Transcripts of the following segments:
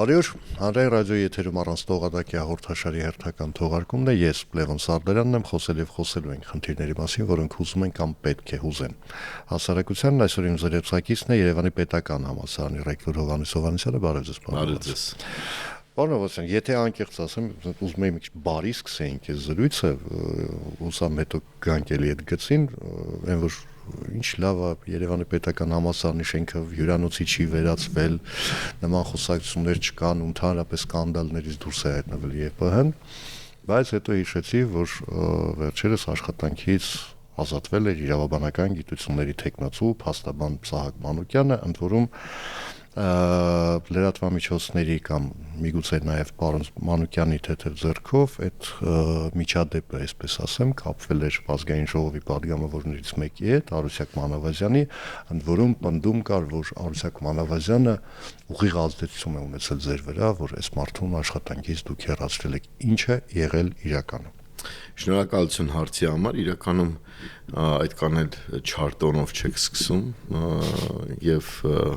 Բարի օր, Հանրային ռադիոյի եթերում առանց տողատակի հաղորդաշարի հերթական թողարկումն է, ես Լևոն Սարդարյանն եմ, խոսել եւ խոսելու ենք խնդիրների մասին, որոնք հուզում են կամ պետք է հուզեն։ Հասարակությանն այսօր իմ զրուցակիցն է Երևանի Պետական համալսարանի ռեկտոր Հովհաննես Հովհաննիսյանը, բարև ձեզ։ Բարև ձեզ։ Պարոն Հովհաննիսյան, եթե անկեղծ ասեմ, ուզում եմ մի քիչ բարի սկսեինք այս զրույցը, ուսամ հետո գանք էլի այդ գծին, այն որ ինչ լավ է Երևանի Պետական համալսարանի շենքը հյուրանոցի չի վերածվել, նման խոսակցություններ չկան, ընդհանրապես սկանդալներից դուրս է հայտնվել ԵՊՀ-ն, բայց հետո հիշեցի, որ վերջերս աշխատանքից ազատվել էր իրավաբանական գիտությունների թեկնածու փաստաբան Սահակ Մանուկյանը, ընդ որում լրատվամիջոցների կամ միգուցե նաև պարոն Մանուկյանի թեթև ձեռքով այդ միջադեպը, այսպես ասեմ, կապվել էր ազգային ժողովի պատգամավորներից մեկի հետ, Արուսյակ Մանավազյանի, ընդ որում պնդում կար, որ Արուսյակ Մանավազյանը ուղիղ ազդեցություն է ունեցել ձեր վրա, որ այս մարդուն աշխատանքից դուք հեռացրել եք, ինչ է եղել իրականում։ Շնորհակալություն հարցի համար, իրականում այդքան էլ չար տոնով չեք սկսում եւ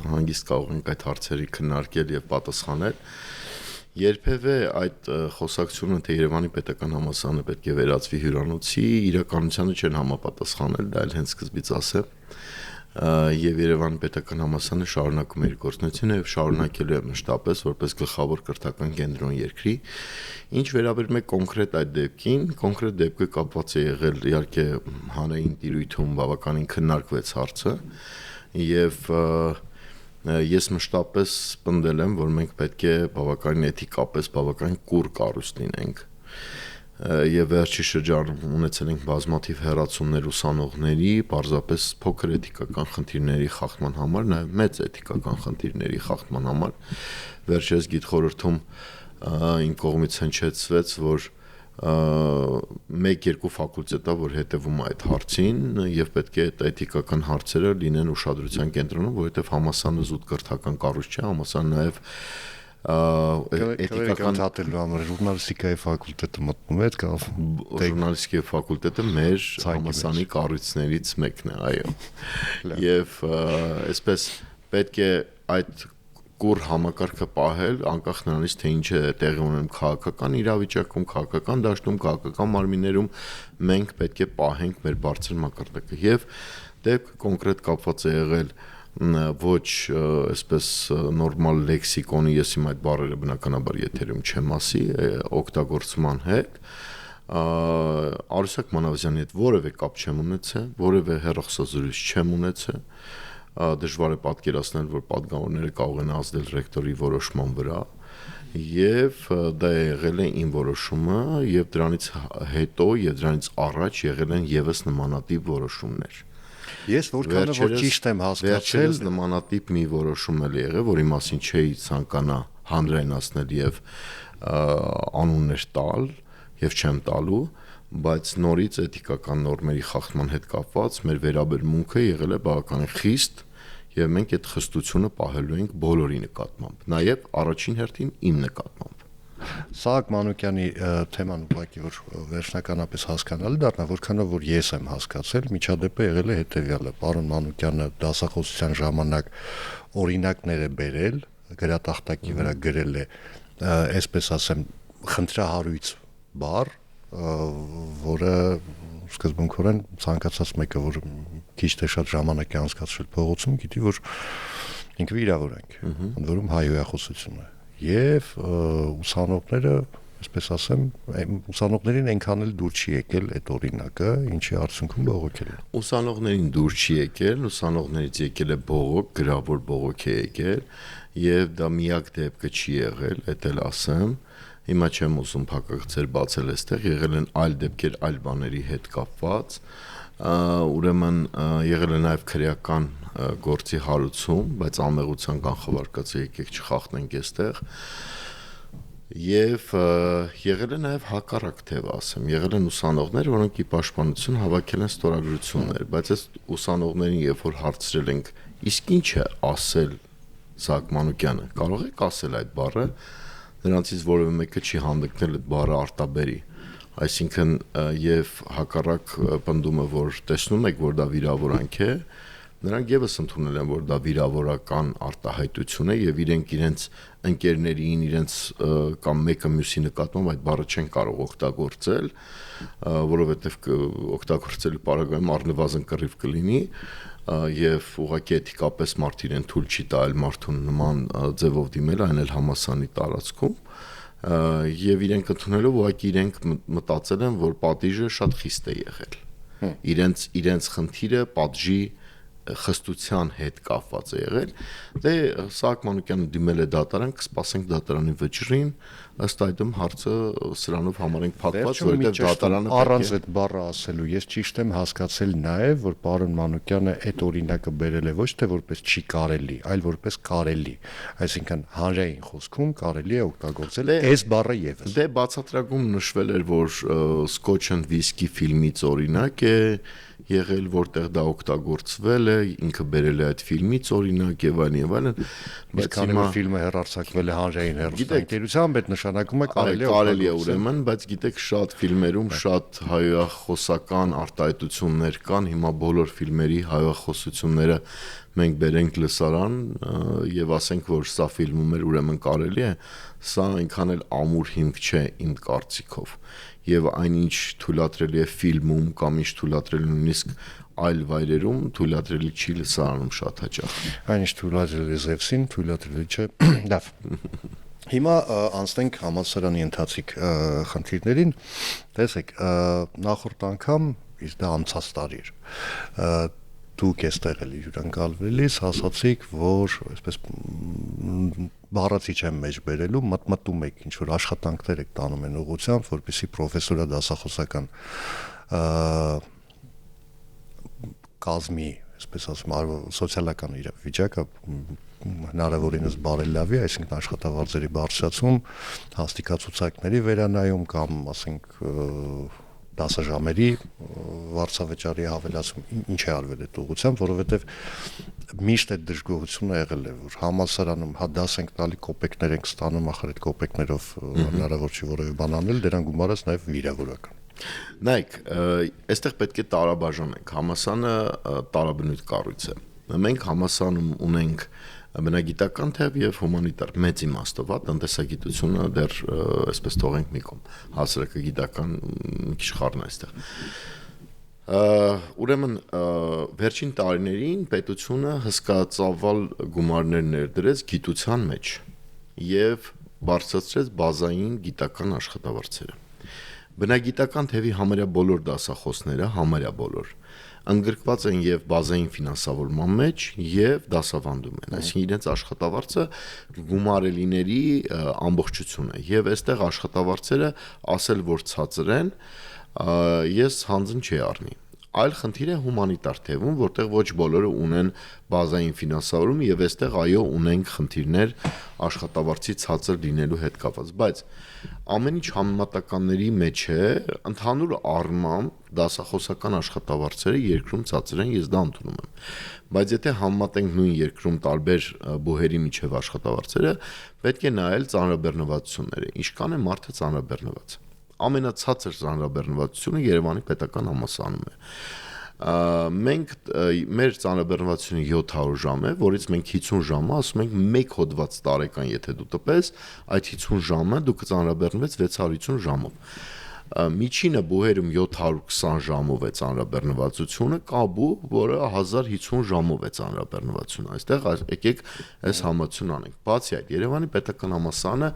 հանգիստ կարող ենք այդ հարցերի քննարկել եւ պատասխանել։ Երբևէ այդ խոսակցությունը, թե Երևանի Պետական համալսարանը պետք է վերածվի հյուրանոցի, իրականությանը չեն համապատասխանել, դա էլ հենց սկզբից ասեմ։ Եվ Երևանի Պետական համալսարանը շարունակում է իր գործունեությունը եւ շարունակելու է մշտապես որպես գլխավոր կրթական կենտրոն երկրի։ Ինչ վերաբերում է կոնկրետ այդ դեպքին, կոնկրետ դեպքը կապված է եղել իհարկե հանրային տիրույթում բավականին քննարկվեց հարցը եւ ես մշտապես պնդել եմ, որ մենք պետք է բավականին էթիկապես բավականին կուռ կառույց լինենք։ Եվ վերջի շրջանում ունեցել ենք բազմաթիվ հեռացումներ ուսանողների, պարզապես փոքր էթիկական խնդիրների խախտման համար, նաև մեծ էթիկական խնդիրների խախտման համար։ Վերջերս գիտխորհրդում իմ կողմից հնչեցվեց, որ 1-2 ֆակուլտետա, որ հետևում է այդ հարցին եւ պետք է այդ էթիկական հարցերը լինեն ուշադրության կենտրոնում, որովհետեւ համալսարանը զուտ կրթական կառույց չէ, համալսարանը նաև էթիկական հատելու համար ժուրնալիստիկայի ֆակուլտետը մտնում է, կամ ժուրնալիստիկայի ֆակուլտետը մեր համալսարանի կառույցներից մեկն է, այո։ Եվ այսպես պետք է այդ կուռ համակարգը պահել, անկախ նրանից թե ինչ է տեղի ունենում քաղաքական իրավիճակում, քաղաքական դաշտում, քաղաքական մարմիններում, մենք պետք է պահենք մեր բարձր մակարդակը։ Եվ դեպքը կոնկրետ կապված է եղել ոչ այսպես նորմալ լեքսիկոնի, ես իմ այդ բառերը բնականաբար եթերում չեմ ասի, օգտագործման հետ, Արուսյակ Մանավազյանի հետ որևէ կապ չեմ ունեցել, որևէ հեռախոսազրույց չեմ ունեցել, դժվար է պատկերացնել, որ պատգամավորները կարող են ազդել ռեկտորի որոշման վրա, եւ դա եղել է իմ որոշումը, եւ դրանից հետո եւ դրանից առաջ եղել են եւս նմանատիպ որոշումներ։ Ես որքանը որ ճիշտ եմ հասկացել, վերջերս նմանատիպ մի որոշում էլ եղել, որի մասին չէի ցանկանա հանրայնացնել եւ անուններ տալ եւ չեմ տալու, բայց նորից էթիկական նորմերի խախտման հետ կապված մեր վերաբերմունքը եղել է բավականին խիստ եւ մենք այդ խստությունը պահելու ենք բոլորի նկատմամբ, նաեւ առաջին հերթին իմ նկատմամբ։ Սահակ Մանուկյանի թեման ուղղակի որ վերջնականապես հասկանալի դառնա, որքանով որ ես եմ հասկացել, միջադեպը եղել է հետեւյալը. պարոն Մանուկյանը դասախոսության ժամանակ օրինակներ է բերել, գրատախտակի վրա գրել է, այսպես ասեմ, խնդրահարույց բառ, որը սկզբունքորեն ցանկացած մեկը, որ քիչ թե շատ ժամանակ է անցկացրել փողոցում, գիտի, որ ինքը իրավունք է, ընդ որում հայհոյախոսություն է։ Եվ ուսանողները, այսպես ասեմ, ուսանողներին այնքան էլ դուր չի եկել այդ օրինակը, ինչի արդյունքում բողոքել է։ Ուսանողներին դուր չի եկել, ուսանողներից եկել է բողոք, գրավոր բողոք է եկել, եւ դա միակ դեպքը չի եղել, դա էլ ասեմ։ Հիմա չեմ ուզում փակագծեր բացել այստեղ, եղել են այլ դեպքեր այլ բաների հետ կապված, ուրեմն եղել է նաև քրեական գործի հարուցում, բայց անմեղության կանխավարկածը եկեք չխախտենք այստեղ, եւ եղել է նաև հակառակ թեւ ասեմ, եղել են ուսանողներ, որոնք ի պաշտպանություն հավաքել են ստորագրություններ, բայց այս ուսանողներին երբ որ հարցրել ենք, իսկ ինչ է ասել Սահակ Մանուկյանը, կարող եք ասել այդ բառը, նրանցից որևէ մեկը չի հանդգնել այդ բառը արտաբերի, այսինքն եւ հակառակ պնդումը, որ տեսնում եք, որ դա վիրավորանք է, նրանք եւս ընդունել են, որ դա վիրավորական արտահայտություն է եւ իրենց ընկերներին, իրենց կամ մեկը մյուսի նկատմամբ այդ բառը չեն կարող օգտագործել, որովհետեւ օգտագործելու պարագայում առնվազն կռիվ կլինի եւ ուղղակի էթիկապես մարդ իրեն թույլ չի տա այլ մարդուն նման ձևով դիմել, այն էլ համասանի տարածքում եւ իրենք ընդունելով ուղղակի իրենք մտածել են, որ պատիժը շատ խիստ է եղել։ Իրենց խնդիրը պատժի խստության հետ կապված է եղել, դե Սահակ Մանուկյանը դիմել է դատարան, կսպասենք դատարանի վճռին, ըստ այդմ հարցը սրանով համարենք փակված, որովհետև դատարանը առանց այդ բառը ասելու, ես ճիշտ եմ հասկացել նաև, որ պարոն Մանուկյանը այդ օրինակը բերել է ոչ թե որպես չի կարելի, այլ որպես կարելի, այսինքն հանրային խոսքում կարելի է օգտագործել այս բառը եւս։ Դե բացատրակում նշվել էր, որ Scotch and Whisky ֆիլմից օրինակ է եղել, որտեղ դա օգտագործվել է, ինքը բերել է այդ ֆիլմից օրինակ եւ այլն, բայց քանի որ ֆիլմը հեռարձակվել է հանրային հեռուստաընկերությամբ, այդ նշանակում է կարելի է ուրեմն, բայց գիտեք, շատ ֆիլմերում շատ հայախոսական արտահայտություններ կան, հիմա բոլոր ֆիլմերի հայախոսությունները մենք բերենք լսարան եւ ասենք, որ սա ֆիլմում էր, ուրեմն կարելի է, սա այնքան էլ ամուր հիմք չէ իմ կարծիքով։ Եվ այնինչ թույլատրելի է ֆիլմում կամ ինչ թույլատրելի նույնիսկ այլ վայրերում թույլատրելի չի լսարանում շատ հաճախ։ Այնինչ թույլատրելի Զևսին, թույլատրելի չէ։ Լավ։ Հիմա անցնենք համալսարանի ընթացիկ խնդիրներին։ Տեսեք, նախորդ անգամ իսկ դա անցած տարի էր։ Դուք էստեղ էլի հյուրընկալվելիս ասացիք, որ այսպես բառացի չեմ մեջ բերելու, մտմտում եք ինչ որ աշխատանքներ եք տանում են ուղղությամբ, որպեսզի պրոֆեսորա դասախոսական կազմի, այսպես ասում, սոցիալական իր վիճակը հնարավորինս բարելավի, այսինքն աշխատավարձերի բարձրացում, հաստիկացուցակների վերանայում կամ ասենք դասաժամերի վարձավճարի հավելացում ինչ է արվել այդ ուղղությամբ, որովհետև միշտ այդ դժգոհությունը եղել է, որ համալսարանում դաս ենք տալի, կոպեկներ ենք ստանում, ախր այդ կոպեկներով հնարավոր չի որևէ բան անել, դրան գումարած նաև վիրավորական։ Նայեք, այստեղ պետք է տարաբաժանենք, համալսարանը տարաբնույթ կառույց է։ Մենք համալսարանում ունենք բնագիտական թև եւ հումանիտար մեծ իմաստով, տնտեսագիտությունը դեռ այսպես թողենք մի կողմ, հասարակագիտական մի քիչ խառն է այստեղ։ Ուրեմն վերջին տարիներին պետությունը հսկացավալ գումարներ ներդրեց գիտության մեջ եւ բարձրացրեց բազային գիտական աշխատավարձերը։ Բնագիտական թևի համարյա բոլոր դասախոսները, համարյա բոլոր ընդգրկված են եւ բազային ֆինանսավորման մեջ եւ դասավանդում են, այսինքն իրենց աշխատավարձը գումարելիների ամբողջություն է եւ այստեղ աշխատավարձերը ասել որ ցածր են, ես հանձն չի առնի։ Այլ խնդիր է հումանիտար թևում, որտեղ ոչ բոլորը ունեն բազային ֆինանսավորում եւ այստեղ այո ունենք խնդիրներ աշխատավարձի ցածր լինելու հետ կապված, բայց ամեն ինչ համեմատականների մեջ է, ընդհանուր առմամբ դասախոսական աշխատավարձերը երկրում ցածր են, ես դա ընդունում եմ։ Բայց եթե համեմատենք նույն երկրում տարբեր բուհերի միջև աշխատավարձերը, պետք է նայել ծանրաբեռնվածությունները, ինչքան է մարդը ծանրաբեռնված։ Ամենացածր ծանրաբեռնվածությունը Երևանի պետական համալսարանում է։ Մենք մեր ծանրաբեռնվածությունը 700 ժամ է, որից մենք 50 ժամը ասում ենք մեկ հոդված տարեկան, եթե դու տպես, այդ 50 ժամը դու կծանրաբեռնվես 650 ժամով։ Միջինը բուհերում 720 ժամով է ծանրաբեռնվածությունը, կա բու, որը 1050 ժամով է ծանրաբեռնվածությունը։ Այստեղ եկեք այս համացություն անենք։ Բացի այդ, Երևանի պետական համալսարանը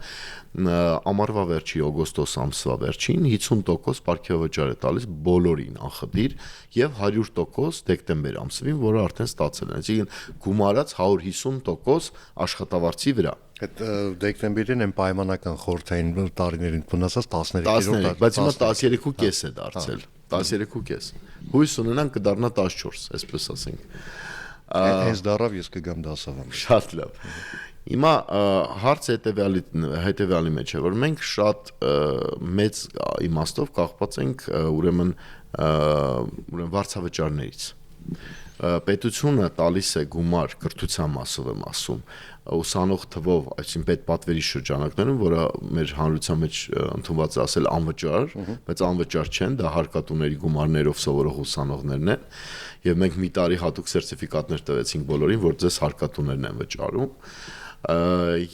ամառվա վերջի օգոստոս ամսվա վերջին 50% պարգևավճար է տալիս բոլորին անխտիր եւ 100% դեկտեմբեր ամսվին, որը արդեն ստացել են։ Այսինքն գումարած 150% աշխատավարձի վրա։ Այդ դեկտեմբերին են պայմանական խորհրդային տարիներին մնացած 13-րդ, բայց հիմա 13.5 է դարձել, 13.5։ Հույս ունենանք կդառնա 14, այսպես ասենք։ Հենց դառավ ես կգամ դասավանդել։ Շատ լավ։ Հիմա հարցը հետեւյալի մեջ է, որ մենք շատ մեծ իմաստով կախված ենք ուրեմն վարձավճարներից։ պետությունը տալիս է գումար կրթության մասով եմ ասում ուսանող թվով, այսինքն պետպատվերի շրջանակներում, որը մեր հանրության մեջ ընդունված է ասել անվճար, բայց անվճար չեն, դա հարկատուների գումարներով սովորող ուսանողներն են, եւ մենք մի տարի հատուկ սերտիֆիկատներ տվեցինք բոլորին, որ ձեզ հարկատուներն են վճարում,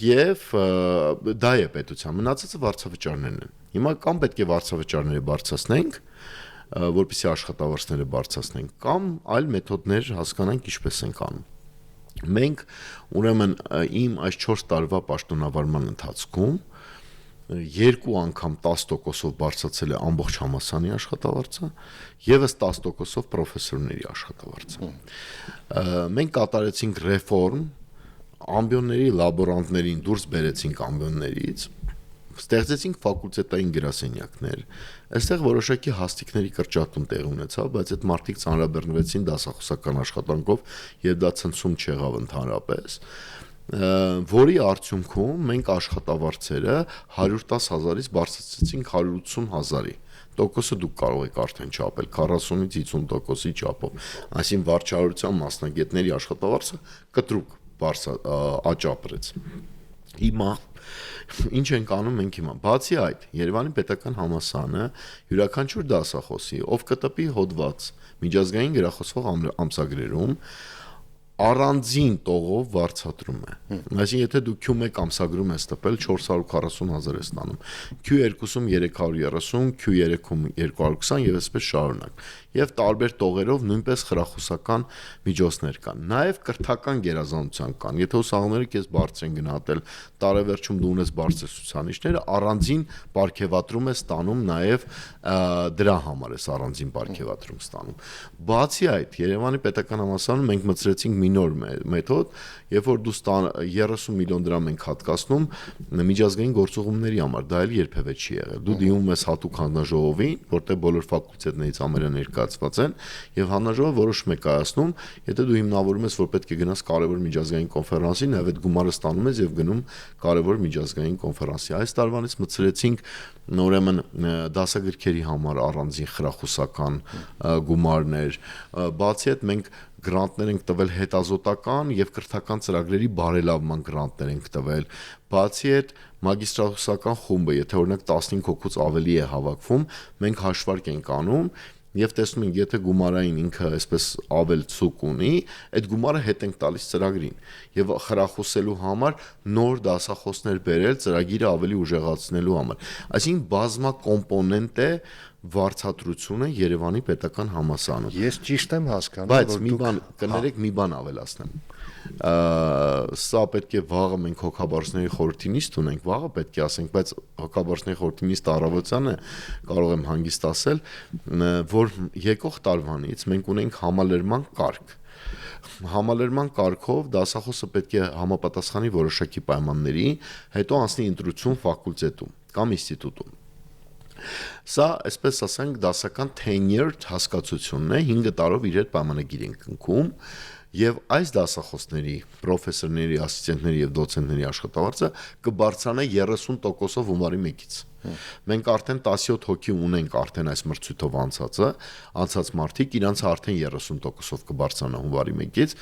եւ դա է պետության, մնացածը վարձավճարներն են։ Հիմա կամ պետք է վարձավճարները բարձրացնենք, որպեսզի աշխատավարձները բարձրացնենք, կամ այլ մեթոդներ հասկանանք ինչպես ենք անում։ Մենք ուրեմն իմ այս 4 տարվա պաշտոնավարման ընթացքում 2 անգամ 10%-ով բարձրացել է ամբողջ համալսարանի աշխատավարձը, եւս 10%-ով պրոֆեսորների աշխատավարձը։ Մենք կատարեցինք ռեֆորմ, ամբիոնների լաբորանտներին դուրս բերեցինք ամբիոններից, ստեղծեցինք ֆակուլտետային գրասենյակներ, այստեղ որոշակի հաստիկների կրճատում տեղ ունեցավ, բայց այդ մարդիկ ծանրաբեռնվեցին դասախոսական աշխատանքով եւ դա ցնցում չեղավ ընդհանրապես, որի արդյունքում մենք աշխատավարձերը 110,000-ից բարձրացրեցինք 180,000-ի։ Տոկոսը դուք կարող եք արդեն չափել 40-ից 50%-ի չափով, այսինքն վարչարության մասնագետների աշխատավարձը կտրուկ աճապրեց։ Հիմա ինչ ենք անում մենք հիմա։ Բացի այդ, Երևանի պետական համալսարանը յուրաքանչյուր դասախոսի, ով կտպի հոդված միջազգային գրախոսվող ամսագրերում առանձին տողով վարձատրում է։ Այսինքն եթե դու Q1 ամսագրում ես տպել 440,000 ես ստանում, Q2-ում 330, Q3-ում 220 եւ այսպես շարունակ։ Եվ տարբեր տողերով նույնպես խրախուսական միջոցներ կան։ Նաև կրթական գերազանցության կան։ Եթե ուսանողները քեզ բարձր են գնահատել, տարեվերջում դու ունես բարձր ցուցանիշները, առանձին ապարգևատրում ես ստանում, նաև դրա համար ես առանձին ապարգևատրում ստանում։ Բացի այդ, Երևանի պետական համալսարանում մենք մտցրեցինք մի նոր մեթոդ, երբ որ դու 30 միլիոն դրամ ենք հատկացնում միջազգային գործողումների համար, դա էլ երբևէ չի եղել։ Դու դիմում ես հատուկ հանձնաժողովին, որտեղ բոլոր ֆակուլտետներից ամենը ներկայացված են, եւ հանձնաժողովը որոշում է կայացնում, եթե դու հիմնավորում ես, որ պետք է գնաս կարևոր միջազգային կոնֆերանսի, նաեւ այդ գումարը ստանում ես եւ գնում կարևոր միջազգային կոնֆերանսի։ Այս տարվանից մտցրեցինք ուրեմն դասագրքերի համար առանձին խրախուսական գումարներ, բացի այդ մենք գրանտներ ենք տվել հետազոտական եւ կրթական ծրագրերի բարելավման գրանտներ ենք տվել, բացի այդ մագիստրատուսական խումբը, եթե օրինակ 15 հոգուց ավելի է հավաքվում, մենք հաշվարկ ենք անում եւ տեսնում ենք, եթե գումարային ինքը այսպես ավել ցուկ ունի, այդ գումարը հետ ենք տալիս ծրագրին եւ խրախուսելու համար նոր դասախոսներ բերել ծրագիրը ավելի ուժեղացնելու համար։ Այսինքն բազմակոմպոնենտ է վարձատրությունը Երևանի պետական համալսարանում։ Ես ճիշտ եմ հասկանում, բայց մի բան կներեք, մի բան ավելացնեմ։ Սա պետք է վաղը մենք հոգաբարձների խորհրդի նիստ ունենք, վաղը պետք է ասենք, բայց հոգաբարձների խորհրդի նիստը առավոտյան է, կարող եմ հանգիստ ասել, որ եկող տարվանից մենք ունենք համալրման կարգ։ Համալրման կարգով դասախոսը պետք է համապատասխանի որոշակի պայմանների, հետո անցնի ընտրություն ֆակուլտետում կամ ինստիտուտում։ Սա, այսպես ասենք, դասական tenured հասկացությունն է, 5 տարով իրար պայմանագիր են կնքում, եւ այս դասախոսների, պրոֆեսորների, ասիստենտների եւ դոցենտների աշխատավարձը կբարձրանա 30%-ով հունվարի 1-ից։ Մենք արդեն 17 հոգի ունենք արդեն այս մրցույթով անցած մարդիկ, իրանց արդեն 30%-ով կբարձրանա հունվարի 1-ից,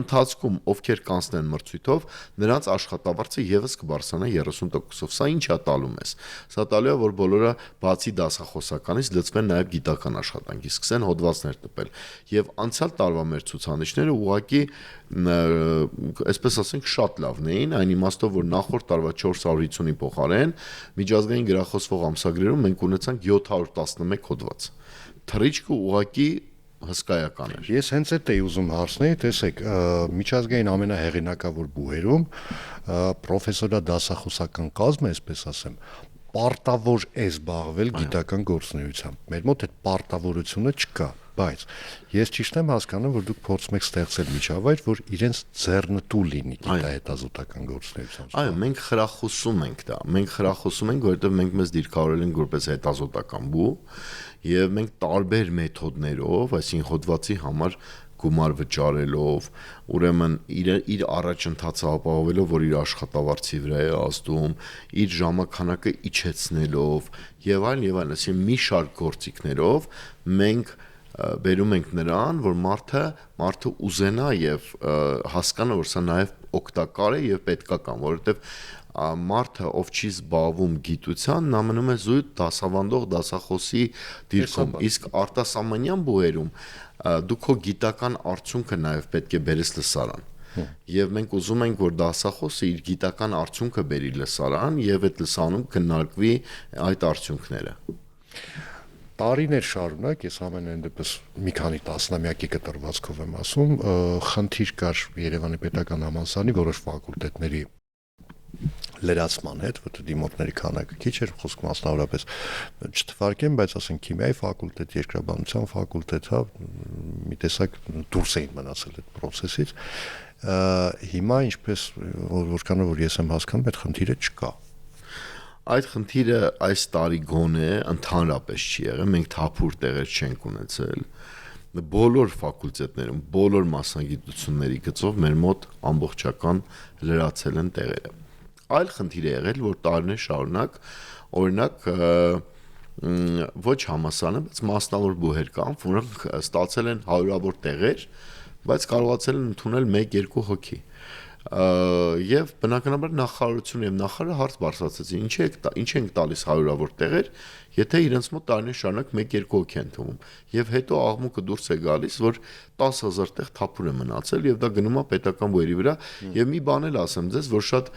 ընթացքում ովքեր կանցնեն մրցույթով, նրանց աշխատավարձը եւս կբարձրանա 30%-ով։ Սա ինչ է տալու մեզ։ Սա տալու է, որ բոլորը բացի դասախոսականից լծվեն նաեւ գիտական աշխատանքի, սկսեն հոդվածներ տպել։ Եվ անցյալ տարվա մեր ցուցանիշները ուղղակի այսպես ասենք շատ լավն էին, այն իմաստով, որ նախորդ տարվա 450-ի փոխարեն միջազգային գրախոսվող ամսագրերում մենք ունեցանք 711 հոդված։ Թռիչքը ուղղակի հսկայական էր։ Ես հենց այդ էի ուզում հարցնել, տեսեք, միջազգային ամենահեղինակավոր բուհերում պրոֆեսորա դասախոսական կազմը, այսպես ասեմ, պարտավոր է զբաղվել գիտական գործունեությամբ։ Մեր մոտ այդ պարտավորությունը չկա, բայց ես ճիշտ եմ հասկանում, որ դուք փորձում եք ստեղծել միջավայր, որ իրենց ձեռնտու լինի գիտահետազոտական գործունեությամբ։ Այո, մենք խրախուսում ենք դա։ Մենք խրախուսում ենք, որովհետև մենք մեզ դիրքավորել ենք որպես հետազոտական բու, եւ մենք տարբեր մեթոդներով, այսինքն հոդվածի համար գումար վճարելով, ուրեմն իր առաջընթացը ապահովելով, որ իր աշխատավարձի վրա է ազդում, իր ժամանականակը իջեցնելով եւ այլն, այսինքն մի շարք գործիքներով մենք բերում ենք նրան, որ մարդը ուզենա եւ հասկանա, որ սա նաեւ օգտակար է եւ պետքական, որովհետեւ մարդը, ով չի զբաղվում գիտության, նա մնում է զույգ դասավանդող դասախոսի դիրքում, իսկ արտասահմանյան բուհերում դու քո գիտական արդյունքը նաև պետք է բերես լսարան։ Եվ մենք ուզում ենք, որ դասախոսը իր գիտական արդյունքը բերի լսարան եւ այդ լսանում քննարկվի այդ արդյունքները։ Տարիներ շարունակ, ես ամենայն դեպս մի քանի տասնամյակի կտրվածքով եմ ասում, խնդիր կար Երևանի պետական համալսարանի որոշ ֆակուլտետների լրացման հետ, որտեղ դիմորդների քանակը քիչ էր, խոսք մասնավորապես չթվարկեմ, բայց ասենք քիմիայի ֆակուլտետ, երկրաբանության ֆակուլտետ, հա, մի տեսակ դուրս էին մնացել այդ process-ից։ Հիմա ինչպես որքանով որ ես եմ հասկանում, այդ խնդիրը չկա։ Այդ խնդիրը այս տարի գոնե ընդհանրապես չի եղել, մենք թափուր տեղեր չենք ունեցել։ Բոլոր ֆակուլտետներում, բոլոր մասնագիտությունների գծով մեր մոտ ամբողջական լրացել են տեղերը։ Այլ խնդիր է եղել, որ տարիներ շարունակ, օրինակ, ոչ համասարանը, բայց մասնավոր բուհեր կան, որոնք ստացել են հարյուրավոր տեղեր, բայց կարողացել են ընդունել 1-2 հոգի։ Եվ բնականաբար նախարարությունը եւ նախարարը հարց բարձրացրեցին, ինչ ենք տալիս հարյուրավոր տեղեր, եթե իրենց մոտ տարիներ շարունակ 1-2 հոգի են թվում։ Եվ հետո աղմուկը դուրս է գալիս, որ 10,000 տեղ թափուր է մնացել եւ դա գնում է պետական բույրի վրա։ Եվ մի բան էլ ասեմ ձեզ, որ շատ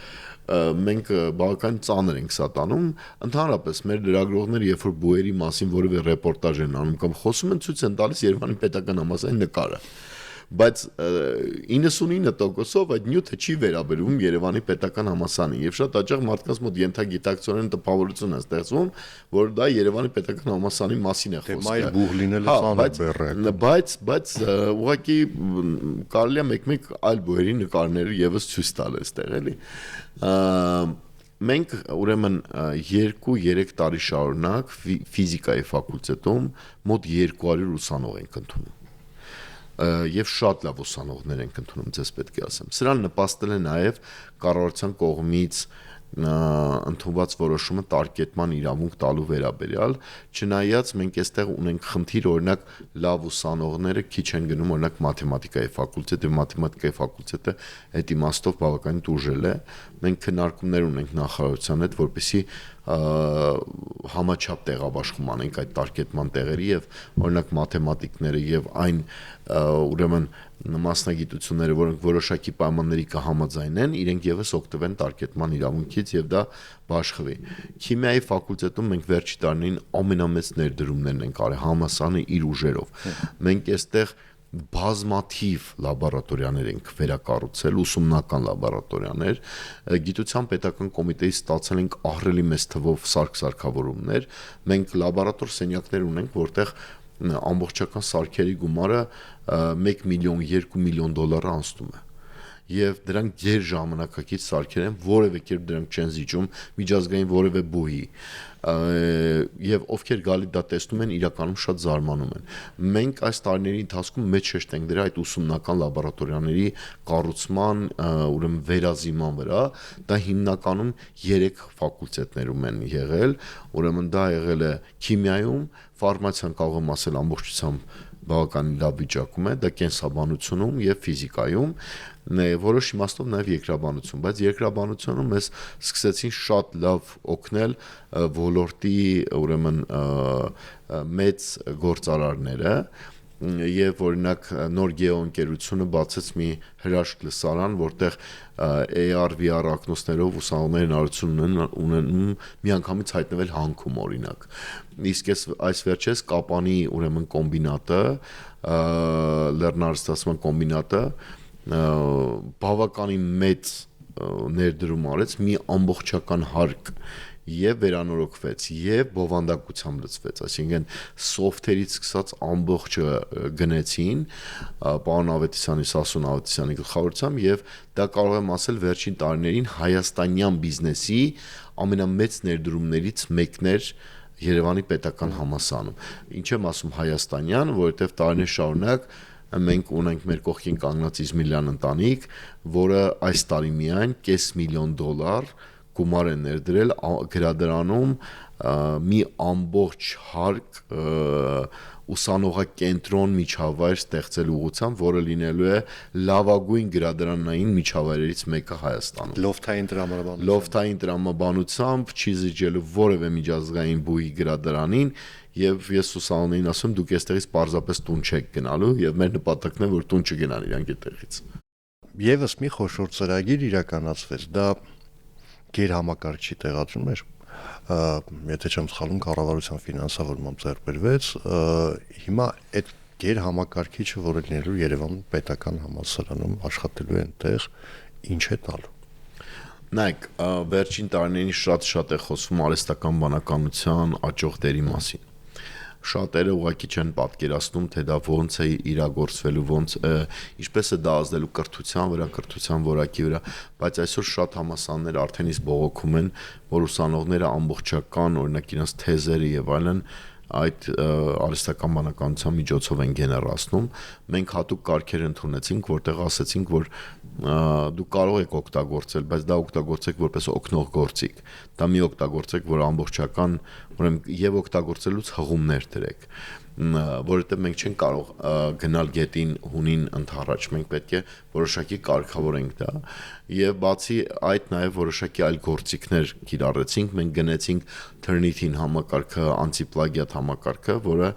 մենք բավական ծանր ենք սա տանում, ընդհանրապես մեր լրագրողները, երբ որ բույերի մասին որևէ ռեպորտաժ են անում կամ խոսում են, ցույց են տալիս Երևանի պետական համալսարանի նկարը։ Բայց 99%-ով այդ նյութը չի վերաբերում Երևանի պետական համալսարանին եւ շատ հաճախ մարդկանց մոտ ենթագիտակցորեն տպավորություն է ստեղծվում, որ դա Երևանի պետական համալսարանի մասին է խոսքը։ Մայր բուղ լինելը ծանր բեռ է։ Բայց ուղղակի կարելի է մեկ-մեկ այլ բույերի նկարներ եւս ցույց տալ այստեղ էլի։ Մենք ուրեմն 2-3 տարի շարունակ ֆիզիկայի ֆակուլտետում մոտ 200 ուսանող ենք ընդունում։ Եվ շատ լավ ուսանողներ ենք ընդունում, ձեզ պետք է ասեմ։ Սրան նպաստել է նաև կառավարության կողմից ընդունված որոշումը տարկետման իրավունք տալու վերաբերյալ, չնայած մենք այստեղ ունենք խնդիր, օրինակ լավ ուսանողները քիչ են գնում, օրինակ մաթեմատիկայի ֆակուլտետը, մաթեմատիկայի ֆակուլտետը այդ իմաստով բավականին տուժել է։ Մենք քննարկումներ ունենք նախարարության հետ, որպեսզի համաչափ տեղաբաշխում անենք այդ տարկետման տեղերի եւ օրինակ մաթեմատիկները եւ այն ուրեմն մասնագիտությունները, որոնք որոշակի պայմանների կհամաձայնեն, իրենք եւս օգտվեն տարկետման իրավունքից եւ դա բաշխվի։ Քիմիայի ֆակուլտետում մենք վերջի տարիներին ամենամեծ ներդրումներն ենք արել համալսարանը իր ուժերով։ Մենք այստեղ բազմաթիվ լաբորատորիաներ ենք վերակառուցել, ուսումնական լաբորատորիաներ, գիտության պետական կոմիտեից ստացել ենք ահռելի մեծ թվով սարք-սարքավորումներ, մենք լաբորատոր սենյակներ ունենք, որտեղ ամբողջական սարքերի գումարը 1 միլիոն, 2 միլիոն դոլար անցնում է։ Եվ դրանք ģեր ժամանակակից սարքեր են, որևէ կերպ դրանք չեն զիջում միջազգային որևէ բուհի։ Եվ ովքեր գալի դա տեսնում են, իրականում շատ զարմանում են։ Մենք այս տարիների ընթացքում մեծ շեշտ ենք դրել այդ ուսումնական լաբորատորիաների կառուցման, ուրեմն վերազիման վրա, դա հիմնականում 3 ֆակուլտետներում են եղել, ուրեմն դա եղել է քիմիայում, ֆարմացիան կարող եմ ասել ամբողջությամբ բավականին լավ վիճակում է, դա կենսաբանությունում եւ ֆիզիկայում, որոշ իմաստով նաեւ երկրաբանություն, բայց երկրաբանությունում մեզ սկսեցին շատ լավ օգնել ոլորտի ուրեմն մեծ գործարարները եւ օրինակ նոր գեոընկերությունը բացեց մի հրաշք լսարան, որտեղ AR VR ակնոցներով ուսանողները հնարավորություն ունենում միանգամից հայտնվել հանքում օրինակ։ Իսկ այս վերջերս Կապանի ուրեմն կոմբինատը, լեռնարստացման կոմբինատը բավականին մեծ ներդրում արեց, մի ամբողջական հարկ եւ վերանորոգվեց եւ բովանդակությամբ լցվեց, այսինքն սոֆթերից սկսած ամբողջը գնեցին պարոն Ավետիսյանի, Սասուն Ավետիսյանի գլխավորությամբ եւ դա կարող եմ ասել վերջին տարիներին հայաստանյան բիզնեսի ամենամեծ ներդրումներից մեկն էր Երևանի պետական համալսարանում։ Ինչ եմ ասում հայաստանյան, որովհետեւ տարիներ շարունակ մենք ունենք մեր կողքին կանգնած Իզմիլյան ընտանիք, որը այս տարի միայն $500,000 գումար են ներդրել գրադարանում մի ամբողջ հարկ ուսանողակենտրոն միջավայր ստեղծել ուղղությամբ, որը լինելու է լավագույն գրադարանային միջավայրերից մեկը Հայաստանում։ Լոֆթային տրամաբանությամբ չի զիջելու որևէ միջազգային բուհի գրադարանին, եւ ես ուսանողներին ասում, դուք այստեղից պարզապես տուն չեք գնալու, եւ մեր նպատակն է, որ տուն չգնան իրանք այդտեղից։ Եվս մի խոշոր ծրագիր իրականացվեց, դա գերհամակարգչի տեղադրում էր, եթե չեմ սխալվում, կառավարության ֆինանսավորմամբ ձեռբերվեց, հիմա այդ գերհամակարգիչը, որը լինելու Երևանում պետական համալսարանում աշխատելու է այնտեղ, ինչ է տալու։ Նայեք, վերջին տարիներին շատ է խոսվում արհեստական բանականության աճող դերի մասին։ Շատերը ուղղակի չեն պատկերացնում, թե դա ոնց է իրագործվելու, ինչպես է դա ազդելու կրթության վրա, կրթության որակի վրա, բայց այսօր շատ համալսարաններ արդեն իսկ բողոքում են, որ ուսանողները ամբողջական, օրինակ իրենց թեզերը եւ այլն այդ արհեստական բանականության միջոցով են գեներացնում։ Մենք հատուկ կարգեր ընդունեցինք, որտեղ ասացինք, որ դուք կարող եք օգտագործել, բայց դա օգտագործեք որպես օգնող գործիք։ Դա մի օգտագործեք, որ ամբողջական, ուրեմն եւ օգտագործելուց հղումներ դրեք, որովհետեւ մենք չենք կարող գնալ գետին հունին ընդառաջ, մենք պետք է որոշակի կարգավորենք դա եւ բացի այդ նաեւ որոշակի այլ գործիքներ կիրառեցինք, մենք գնացինք Turnitin համակարգը, անտիպլագիատ համակարգը, որը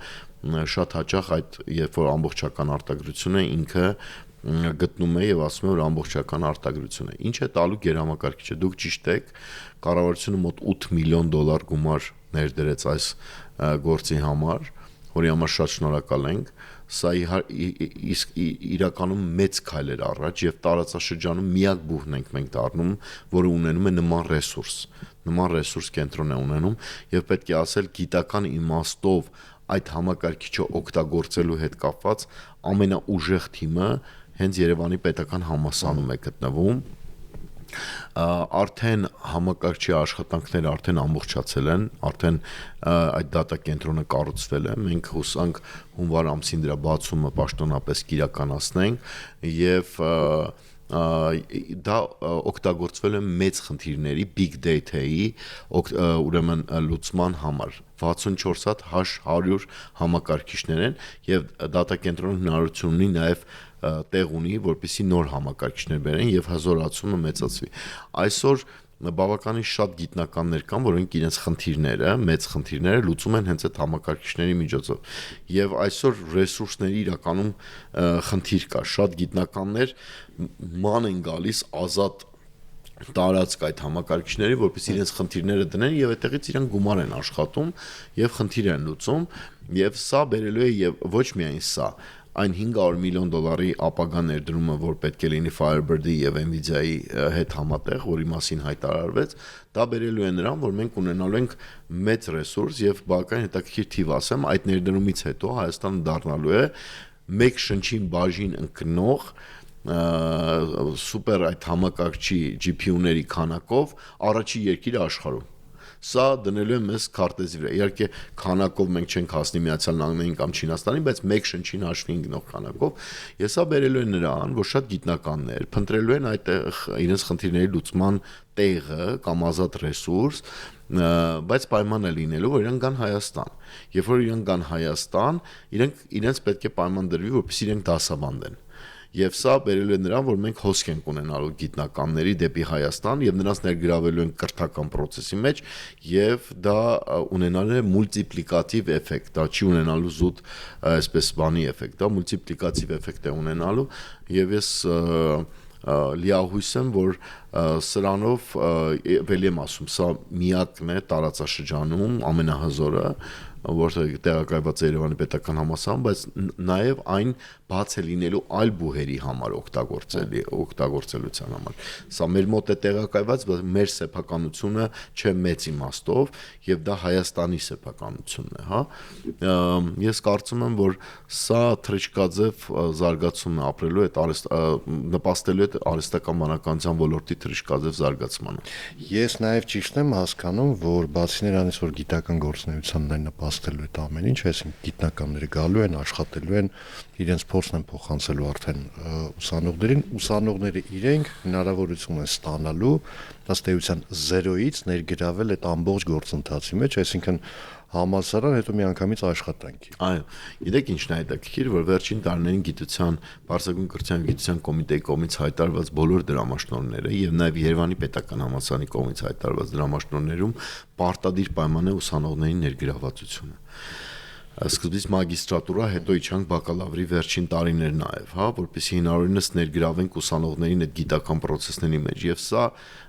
շատ հաճախ այդ երբ որ ամբողջական արտադրություն է ինքը գտնում է եւ ասում է որ ամբողջական արտադրություն է։ Ինչ է տալու գերհամակարգիչը։ Դուք ճիշտ եք, կառավարությունը մոտ $8 միլիոն գումար ներդրեց այս գործի համար, որի համար շատ շնորհակալ ենք։ Սա իրականում մեծ քայլ էր առաջ եւ տարածաշրջանում միակ բուհն ենք մենք դառնում, որը ունենում է նման ռեսուրս կենտրոն է ունենում եւ պետք է ասել գիտական իմաստով այդ համակարգիչը օգտագործելու հետ կապված ամենաուժեղ թիմը հենց Երևանի պետական համալսարանում է գտնվում։ Արդեն համակարգչի աշխատանքները արդեն ամբողջացել են, արդեն այդ դատա կենտրոնը կառուցվել է։ Մենք հուսանք հունվար ամսին դրա բացումը պաշտոնապես կիրականացնենք եւ դա օգտագործվել է մեծ խնդիրների big data-ի ուրեմն լուծման համար 64 հատ H100 համակարգիչներ են եւ դատա կենտրոնը հնարավորություն ունի նաեւ տեղ ունի, որպեսզի նոր համակարգիչներ բերեն եւ հզորացումը մեծացվի։ Այսօր բավականին շատ գիտնականներ կան, որոնք իրենց խնդիրները, մեծ խնդիրները լուծում են հենց այդ համակարգիչների միջոցով։ Եվ այսօր ռեսուրսների իրականում խնդիր կա, շատ գիտնականներ ման են գալիս ազատ տարածք այդ համակարգիչների, որպեսզի իրենց խնդիրները դնեն եւ այդտեղից իրենք գումար են աշխատում եւ խնդիր են լուծում եւ սա բերելու է եւ ոչ միայն սա այն $500 միլիոն ապագա ներդրումը, որ պետք է լինի Firebird-ի եւ Nvidia-ի հետ համատեղ, որի մասին հայտարարվեց, դա բերելու է նրան, որ մենք ունենալու ենք մեծ ռեսուրս եւ բավական հետաքրքիր թիվ ասեմ, այդ ներդրումից հետո Հայաստանը դառնալու է մեկ շնչին բաժին ընկնող սուպեր այդ համակարգչի GPU-ների քանակով առաջի երկիրը աշխարհում։ Սա դնելու է մեզ քարտեզի վրա։ Իհարկե քանակով մենք չենք հասնի Միացյալ Նահանգներին կամ Չինաստանին, բայց մեկ շնչին հաշվի ընկնող քանակով։ Ես սա բերելու է նրան, որ շատ գիտնականներ փնտրելու են այդտեղ իրենց խնդիրների լուծման տեղը կամ ազատ ռեսուրս, բայց պայմանը լինելու, որ իրենք գան Հայաստան։ Երբ որ իրենք գան Հայաստան, իրենց պետք է պայման դրվի, որպեսզի իրենք դասավանդեն։ Եվ սա բերելու է նրան, որ մենք հոսք ենք ունենալու գիտնականների դեպի Հայաստան եւ նրանց ներգրավելու են կրթական process-ի մեջ եւ դա ունենալու է մուլտիպլիկատիվ էֆեկտ, դա չի ունենալու զուտ այսպես բանի էֆեկտ, դա մուլտիպլիկատիվ էֆեկտ է ունենալու եւ ես լիահույս եմ, որ սրանով ելի եմ ասում, սա միակն է տարածաշրջանում ամենահզորը, որտեղ տեղակայված է Երևանի պետական համալսարան, բայց նաև այն բաց է լինելու այլ բուհերի համար օգտագործելության համար։ Սա մեր մոտ է տեղակայված, բայց մեր սեփականությունը չէ մեծ իմաստով եւ դա Հայաստանի սեփականությունն է, հա։ Ես կարծում եմ, որ սա թրիչկաձև զարգացումն է ապրելու այդ նպաստելու է արհեստական բանականության ոլորտի թռիչքաձև զարգացմանը։ Ես նաև ճիշտ եմ հասկանում, որ բացի նրանից, որ գիտական գործունեությանն այն նպաստելու է ամեն ինչ, այսինքն գիտնականները գալու են, աշխատելու են, իրենց փորձն են փոխանցելու արդեն ուսանողներին, ուսանողները իրենք հնարավորություն են ստանալու ըստ էության 0-ից ներգրավել այդ ամբողջ գործընթացի մեջ, այսինքն համալսարան, հետո միանգամից աշխատանքի։ Այո, գիտեք ինչն է հետաքրքիր, որ վերջին տարիներին գիտության, Բարձրագույն կրթության և գիտության կոմիտեի կողմից հայտարարված բոլոր դրամաշնորհները եւ նաեւ Երևանի պետական համալսարանի կողմից հայտարարված դրամաշնորհներում պարտադիր պայման է ուսանողների ներգրավվածությունը։ Սկզբից մագիստրատուրա, հետո իջանք բակալավրի վերջին տարիներ նաև, հա, որպեսզի հնարավորինս ներգրավենք ուսանողներին այդ գիտական process-ների մեջ եւ սա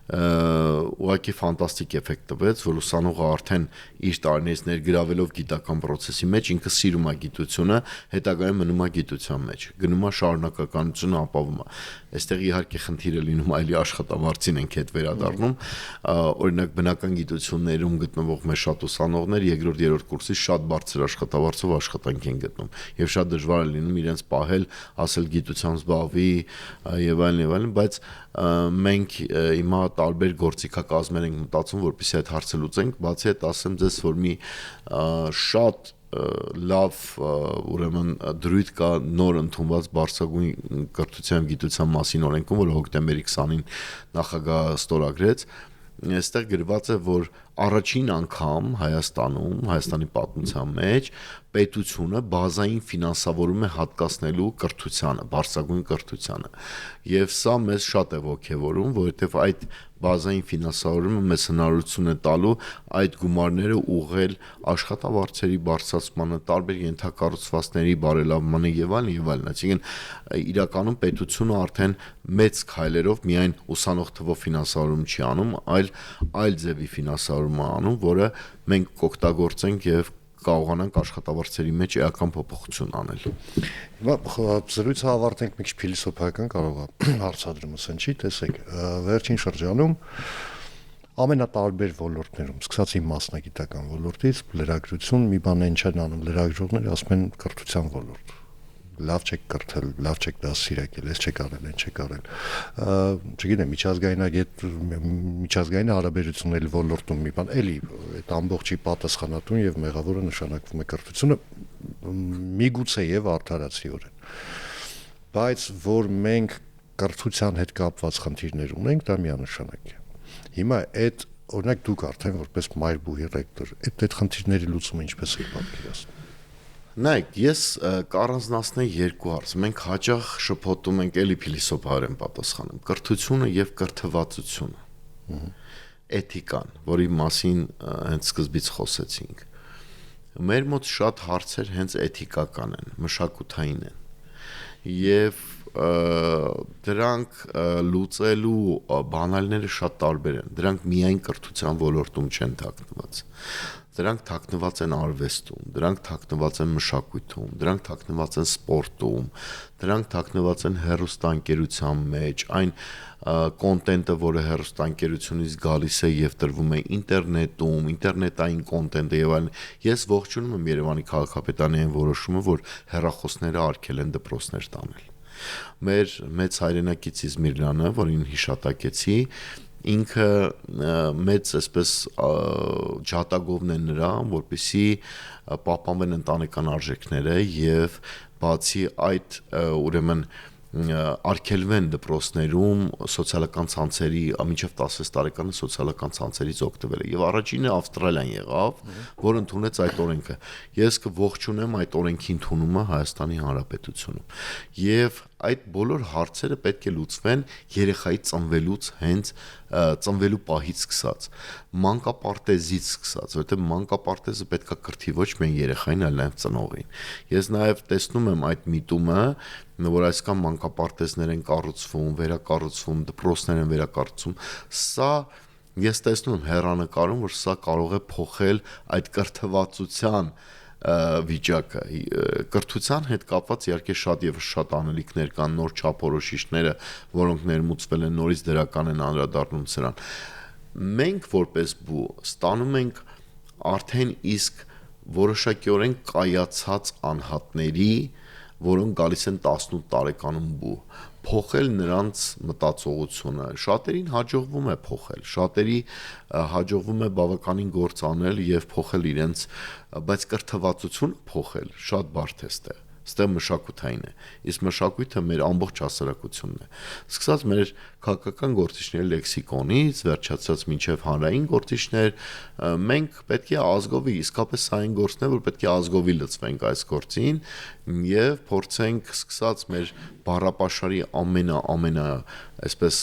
ուղղակի ֆանտաստիկ էֆեկտ տվեց, որ ուսանողը արդեն իր տարիներից ներգրավելով գիտական process-ի մեջ ինքը սիրում է գիտությունը, հետագայում մնում է գիտության մեջ, գնում է շարունակականությունը ապավում է։ Այստեղ իհարկե խնդիրը լինում այլի աշխատավարձին ենք հետ վերադառնում, օրինակ բնական գիտություններում գտնվող մեր շատ ուսանողներ երկրորդ, երրորդ կուրսից շատ բարձր աշխատավարձով աշխատանք են գտնում եւ շատ դժվար է լինում իրենց պահել, ասել գիտությամբ զբաղվի եւ այլն, բայց մենք հիմա տարբեր գործիքակազմեր ենք մտածում, որպեսզի այդ հարցը լուծենք, բացի այդ ասեմ ձեզ, որ մի շատ լավ ուրեմն դրույթ կա նոր ընդունված Բարձրագույն կրթության գիտության մասին օրենքում, որը հոկտեմբերի 20-ին նախագահը ստորագրեց, այստեղ գրված է, որ առաջին անգամ Հայաստանի պատմության մեջ պետությունը բազային ֆինանսավորում է հատկացնելու կրթությանը, բարձրագույն կրթությանը։ Եվ սա մեզ շատ է ոգևորում, որովհետև այդ բազային ֆինանսավորումը մեզ հնարավորություն է տալու այդ գումարները ուղղել աշխատավարձերի բարձրացմանը, տարբեր ենթակառուցվածքների բարելավմանը եւ այլն, այսինքն իրականում պետությունը արդեն մեծ քայլերով միայն ուսանող թվով ֆինանսավորում չի անում, այլ ձևի ֆինանսավորում է անում, որը մենք կօգտագործենք եւ կարողանանք աշխատավարձերի մեջ էական փոփոխություն անել։ Հիմա զրույցը ավարտենք մի քիչ փիլիսոփայական կարող է հարցադրումս ընչի, տեսեք, վերջին շրջանում ամենատարբեր ոլորտներում, սկսած իմ մասնագիտական ոլորտից, լրագրություն, մի բան են չեն անում լրագրողները, ասում են կրթության ոլորտ։ Լավ չեք կրթել, լավ չեք դասիրակել, այս չեք արել, այն չեք արել։ Չգիտեմ, միջազգային հարաբերությունների ոլորտում մի բան, էլի այդ ամբողջի պատասխանատուն եւ մեղավորը նշանակվում է կրթությունը, միգուցե եւ արդարացիորեն։ Բայց որ մենք կրթության հետ կապված խնդիրներ ունենք, դա միանշանակ է։ Հիմա այդ օրինակ դուք արդեն որպես մայրբուհի ռեկտոր, այդ խնդիրների լուծումը ինչպես եք պատկերացնում։ Նայեք, ես կառանձնացնեի երկու հարց։ Մենք հաճախ շփոթում ենք էլի փիլիսոփայորեն պատասխանում։ Կրթությունը եւ կրթվածությունը։ Էթիկան, որի մասին հենց սկզբից խոսեցինք։ Մեր մոտ շատ հարցեր հենց էթիկական են, մշակութային են։ Եվ դրանք լուծելու բանալիները շատ տարբեր են։ Դրանք միայն կրթության ոլորտում չեն թաքնված։ Դրանք թաքնված են արվեստում, դրանք թաքնված են մշակույթում, դրանք թաքնված են սպորտում, դրանք թաքնված են հեռուստաընկերության մեջ, այն կոնտենտը, որը հեռուստաընկերությունից գալիս է եւ տրվում է ինտերնետում, ինտերնետային կոնտենտը եւ այլն։ Ես ողջունում եմ Երևանի քաղաքապետարանի այն որոշումը, որ հեռախոսները արգել են դպրոցներ տանել։ Մեր մեծ հայրենակից Իզմիրյանը, որին հիշատակեցի, ինքը մեծ այսպես ջատագովն է նրան, որպեսզի պահպանվեն ընտանեկան արժեքները եւ բացի այդ ուրեմն արգելվեն դպրոցներում սոցիալական ցանցերի մինչև 16 տարեկանը սոցիալական ցանցերից օգտվելը եւ առաջինը Ավստրալիան եղավ, որ ընդունեց այդ օրենքը։ Ես կողջունեմ այդ օրենքի ընդունումը Հայաստանի Հանրապետությունում եւ այդ բոլոր հարցերը պետք է լուծվեն երեխայի ծնվելուց հենց ծնվելու պահից սկսած, մանկապարտեզից սկսած, որովհետեւ մանկապարտեզը պետք է կրթի ոչ միայն երեխային, այլ նաեւ ծնողին։ Ես նաեւ տեսնում եմ այդ միտումը, որ այսքան մանկապարտեզներ են կառուցվում, վերակառուցվում, դպրոցներ են վերակառուցվում, սա ես տեսնում եմ հեռանկարում, որ սա կարող է փոխել այդ կրթվածության վիճակը կրթության հետ կապված իհարկե շատ եւ շատ անելիքներ կան, նոր չափորոշիչները, որոնք ներմուծվել են, նորից դրական են անդրադառնում սրան։ Մենք որպես բու ստանում ենք արդեն իսկ որոշակիորեն կայացած անհատների, որոնք գալիս են 18 տարեկանում բու, փոխել նրանց մտածողությունը։ Շատերին հաջողվում է փոխել, շատերի հաջողվում է բավականին գործ անել եւ փոխել իրենց, բայց կրթվածությունը փոխել շատ բարդ է ստեղ։ Ստեղ մշակութային է, իսկ մշակույթը մեր ամբողջ հասարակությունն է։ Սկսած մեր քաղաքական գործիչների լեքսիկոնից, վերջացած մինչև հանրային գործիչներ, մենք պետք է ազգովի, իսկապես սա այն գործն է, որ պետք է ազգովի լծվենք այս գործին եւ փորձենք սկսած մեր բառապաշարի այսպես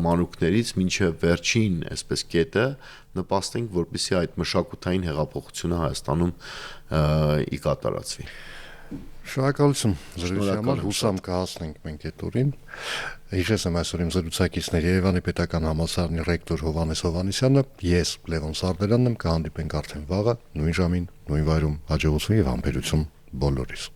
մանուկներից մինչև վերջին այսպես կետը նպաստենք, որպեսզի այդ մշակութային հեղափոխությունը Հայաստանում ի կատարածվի։ Շնորհակալություն զրույցի համար, հուսամ կհասնենք մենք այդ օրին։ Հիշեցեմ այսօր իմ զրուցակիցներ Երևանի Պետական Համալսարանի ռեկտոր Հովհաննես Հովհաննիսյանը, ես Լևոն Սարդարյանն եմ, կհանդիպենք արդեն վաղը, նույն ժամին, նույն վայրում, հաջողություն եւ համբերություն բոլորիս։